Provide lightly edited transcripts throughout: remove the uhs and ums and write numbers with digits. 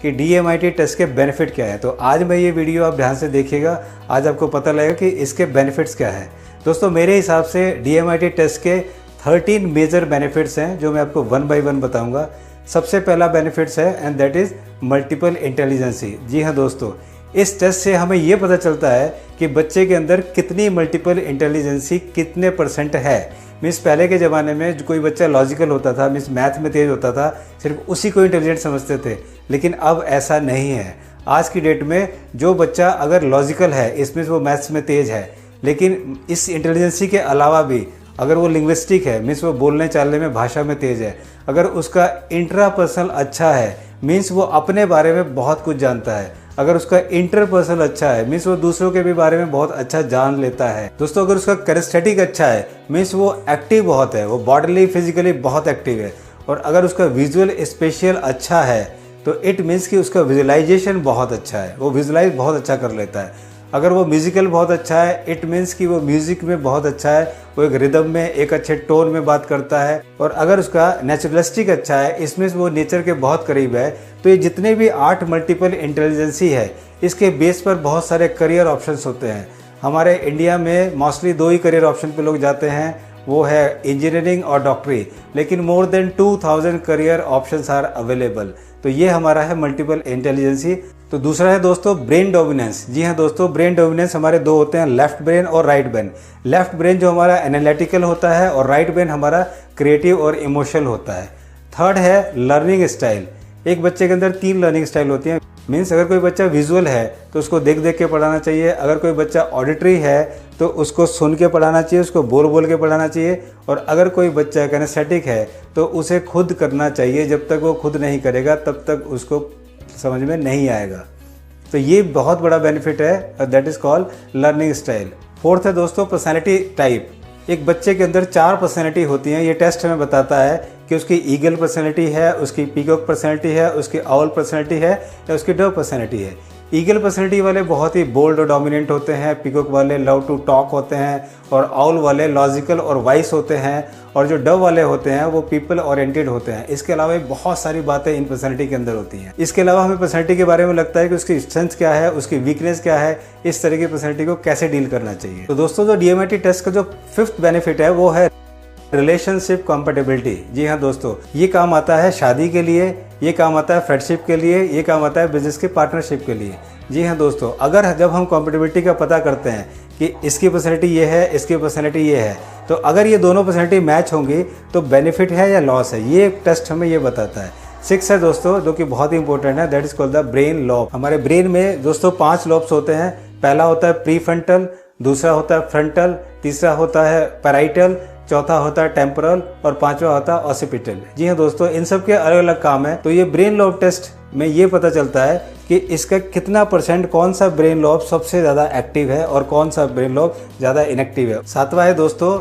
कि DMIT test के benefit क्या है। तो आज मैं ये वीडियो आप ध्यान से देखिएगा, आज आपको पता लगेगा कि इसके बेनिफिट्स क्या है। दोस्तों मेरे हिसाब से DMIT टेस्ट के 13 मेजर बेनिफिट्स हैं जो मैं आपको वन बाय वन बताऊंगा। सबसे पहला बेनिफिट्स है and that is multiple intelligency. जी हाँ दोस्तों, इस टेस्ट से हमें ये पता चलता है कि बच्चे के अंदर कितनी मल्टीपल इंटेलिजेंसी कितने % है। मीन्स पहले के ज़माने में जो कोई बच्चा लॉजिकल होता था, मीन्स मैथ में तेज़ होता था, सिर्फ उसी को इंटेलिजेंट समझते थे, लेकिन अब ऐसा नहीं है। आज की डेट में जो बच्चा अगर लॉजिकल है, इसमें वो मैथ्स में तेज़ है, लेकिन इस इंटेलिजेंसी के अलावा भी अगर वो लिंग्विस्टिक है, मीन्स वो बोलने चालने में भाषा में तेज़ है, अगर उसका इंट्रापर्सनल अच्छा है, मीन्स वो अपने बारे में बहुत कुछ जानता है, अगर उसका इंटरपर्सनल अच्छा है, मीन्स वो दूसरों के भी बारे में बहुत अच्छा जान लेता है। दोस्तों अगर उसका कैरेस्टेटिक अच्छा है, मीन्स वो एक्टिव बहुत है, वो बॉडीली फिजिकली बहुत एक्टिव है। और अगर उसका विजुअल स्पेशियल अच्छा है तो इट मीन्स कि उसका विजुअलाइजेशन बहुत अच्छा है, वो विजुअलाइज बहुत अच्छा कर लेता है। अगर वो म्यूजिकल बहुत अच्छा है, इट मीन्स कि वो म्यूजिक में बहुत अच्छा है, वो एक रिदम में एक अच्छे टोन में बात करता है। और अगर उसका नेचुरलिस्टिक अच्छा है, इसमें वो नेचर के बहुत करीब है। तो ये जितने भी 8 मल्टीपल इंटेलिजेंसी है, इसके बेस पर बहुत सारे करियर ऑप्शंस होते हैं। हमारे इंडिया में मोस्टली 2 ही करियर ऑप्शन पे लोग जाते हैं, वो है इंजीनियरिंग और डॉक्टरी, लेकिन more than 2000 career options are available. तो ये हमारा है मल्टीपल इंटेलिजेंसी। तो दूसरा है दोस्तों ब्रेन डोमिनेंस। जी हाँ दोस्तों, ब्रेन डोमिनेंस हमारे 2 होते हैं, लेफ्ट ब्रेन और राइट ब्रेन। लेफ्ट ब्रेन जो हमारा एनालिटिकल होता है और राइट ब्रेन हमारा क्रिएटिव और इमोशनल होता है। थर्ड है लर्निंग स्टाइल। एक बच्चे के अंदर 3 लर्निंग स्टाइल होती हैं। मीन्स अगर कोई बच्चा विजुअल है तो उसको देख देख के पढ़ाना चाहिए, अगर कोई बच्चा ऑडिटरी है तो उसको सुन के पढ़ाना चाहिए, उसको बोल बोल के पढ़ाना चाहिए, और अगर कोई बच्चा कैनेस्थेटिक है तो उसे खुद करना चाहिए। जब तक वो खुद नहीं करेगा तब तक उसको समझ में नहीं आएगा। तो ये बहुत बड़ा बेनिफिट है, that is called learning style. Fourth है दोस्तों पर्सनैलिटी टाइप। एक बच्चे के अंदर 4 पर्सनैलिटी होती हैं। ये टेस्ट हमें बताता है कि उसकी ईगल पर्सनैलिटी है, उसकी पीकॉक पर्सनैलिटी है, उसकी आउल पर्सनैलिटी है या उसकी डव पर्सनैलिटी है। ईगल पर्सनैलिटी वाले बहुत ही बोल्ड और डोमिनेंट होते हैं, पीकॉक वाले लव टू टॉक होते हैं, और आउल वाले लॉजिकल और वाइस होते हैं, और जो डव वाले होते हैं वो पीपल ओरिएंटेड होते हैं। इसके अलावा बहुत सारी बातें इन पर्सनैलिटी के अंदर होती हैं। इसके अलावा हमें पर्सनैलिटी के बारे में लगता है कि उसकी स्ट्रेंथ क्या है, उसकी वीकनेस क्या है, इस तरह की पर्सनैलिटी को कैसे डील करना चाहिए। तो दोस्तों जो DMIT टेस्ट का जो 5th बेनिफिट है वो है रिलेशनशिप कंपेटेबिलिटी। जी हाँ दोस्तों, ये काम आता है शादी के लिए, ये काम आता है फ्रेंडशिप के लिए, ये काम आता है बिजनेस के पार्टनरशिप के लिए। जी हाँ दोस्तों, अगर जब हम कंपेटेबिलिटी का पता करते हैं कि इसकी पर्सनैलिटी ये है, इसकी पर्सनैलिटी ये है, तो अगर ये दोनों पर्सनैलिटी मैच होंगी तो बेनिफिट है या लॉस है, ये टेस्ट हमें ये बताता है। 6 है दोस्तों जो कि बहुत ही इंपॉर्टेंट है, that is called the brain lobe. हमारे ब्रेन में दोस्तों 5 लॉब्स होते हैं। पहला होता है प्रीफ्रंटल, दूसरा होता है फ्रंटल, तीसरा होता है पैराइटल, चौथा होता है टेम्पोरल, और 5वां होता है ऑसिपिटल। जी हाँ दोस्तों, इन सब के अलग अलग काम है। तो ये ब्रेन लॉब टेस्ट में ये पता चलता है कि इसका कितना %, कौन सा ब्रेन लॉब सबसे ज़्यादा एक्टिव है और कौन सा ब्रेन लॉब ज़्यादा इनएक्टिव है। 7वां है दोस्तों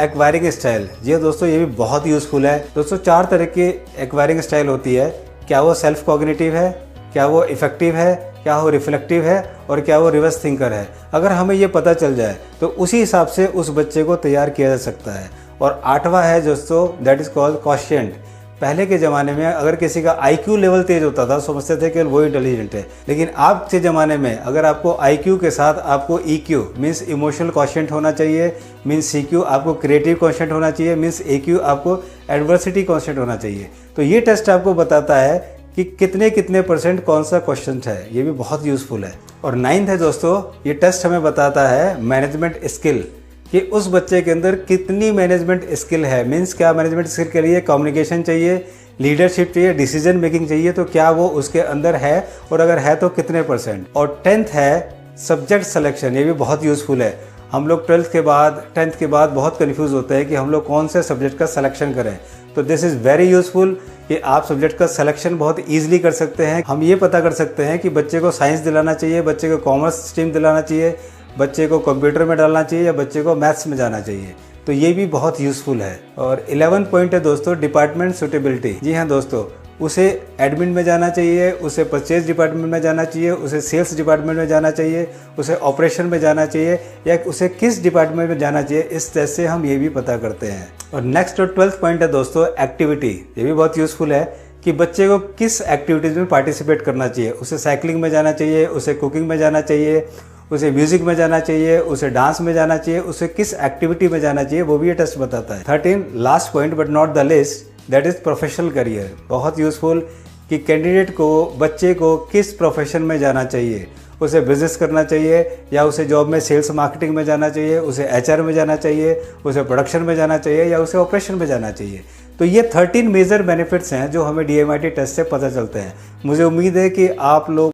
एक्वायरिंग स्टाइल। जी हाँ दोस्तों, ये भी बहुत यूजफुल है। दोस्तों 4 तरह की एक्वायरिंग स्टाइल होती है। क्या वो सेल्फ कॉग्निटिव है, क्या वो इफेक्टिव है, क्या वो रिफ्लेक्टिव है, और क्या वो रिवर्स थिंकर है। अगर हमें ये पता चल जाए तो उसी हिसाब से उस बच्चे को तैयार किया जा सकता है। और 8वां है दोस्तों दैट इज कॉल्ड क्वोशिएंट। पहले के ज़माने में अगर किसी का IQ लेवल तेज होता था, समझते थे कि वो इंटेलिजेंट है, लेकिन आज के ज़माने में अगर आपको IQ के साथ आपको EQ मीन्स इमोशनल क्वोशिएंट होना चाहिए, मीन्स CQ आपको क्रिएटिव क्वोशिएंट होना चाहिए, मीन्स AQ आपको एडवर्सिटी क्वोशिएंट होना चाहिए। तो ये टेस्ट आपको बताता है कि कितने % कौन सा क्वेश्चन है। ये भी बहुत यूजफुल है। और 9th है दोस्तों, ये टेस्ट हमें बताता है मैनेजमेंट स्किल, कि उस बच्चे के अंदर कितनी मैनेजमेंट स्किल है। मीन्स क्या मैनेजमेंट स्किल के लिए कम्युनिकेशन चाहिए, लीडरशिप चाहिए, डिसीजन मेकिंग चाहिए, तो क्या वो उसके अंदर है, और अगर है तो कितने %। और 10th है सब्जेक्ट सिलेक्शन। ये भी बहुत यूजफुल है। हम लोग 10th के बाद बहुत कन्फ्यूज़ होते हैं कि हम लोग कौन से सब्जेक्ट का सिलेक्शन करें। तो दिस इज़ वेरी यूजफुल कि आप सब्जेक्ट का सिलेक्शन बहुत ईजिली कर सकते हैं। हम ये पता कर सकते हैं कि बच्चे को साइंस दिलाना चाहिए, बच्चे को कॉमर्स स्ट्रीम दिलाना चाहिए, बच्चे को कंप्यूटर में डालना चाहिए, या बच्चे को मैथ्स में जाना चाहिए। तो ये भी बहुत यूजफुल है। और 11 पॉइंट है दोस्तों डिपार्टमेंट सूटेबिलिटी। जी हाँ दोस्तों, उसे एडमिन में जाना चाहिए, उसे परचेज डिपार्टमेंट में जाना चाहिए, उसे सेल्स डिपार्टमेंट में जाना चाहिए, उसे ऑपरेशन में जाना चाहिए, या उसे किस डिपार्टमेंट में जाना चाहिए। इस तरह से हम ये भी पता करते हैं। और नेक्स्ट और 12th पॉइंट है दोस्तों एक्टिविटी। ये भी बहुत यूजफुल है कि बच्चे को किस एक्टिविटीज़ में पार्टिसिपेट करना चाहिए। उसे साइकिलिंग में जाना चाहिए, उसे कुकिंग में जाना चाहिए, उसे म्यूज़िक में जाना चाहिए, उसे डांस में जाना चाहिए, उसे किस एक्टिविटी में जाना चाहिए, वो भी ये टेस्ट बताता है। 13 last point but not the list, that is professional career. बहुत यूज़फुल कि कैंडिडेट को, बच्चे को किस प्रोफेशन में जाना चाहिए। उसे बिज़नेस करना चाहिए या उसे जॉब में सेल्स मार्केटिंग में जाना चाहिए, उसे एचआर में जाना चाहिए, उसे प्रोडक्शन में जाना चाहिए या उसे ऑपरेशन में जाना चाहिए। तो ये 13 मेजर बेनिफिट्स हैं जो हमें DMIT टेस्ट से पता चलते हैं। मुझे उम्मीद है कि आप लोग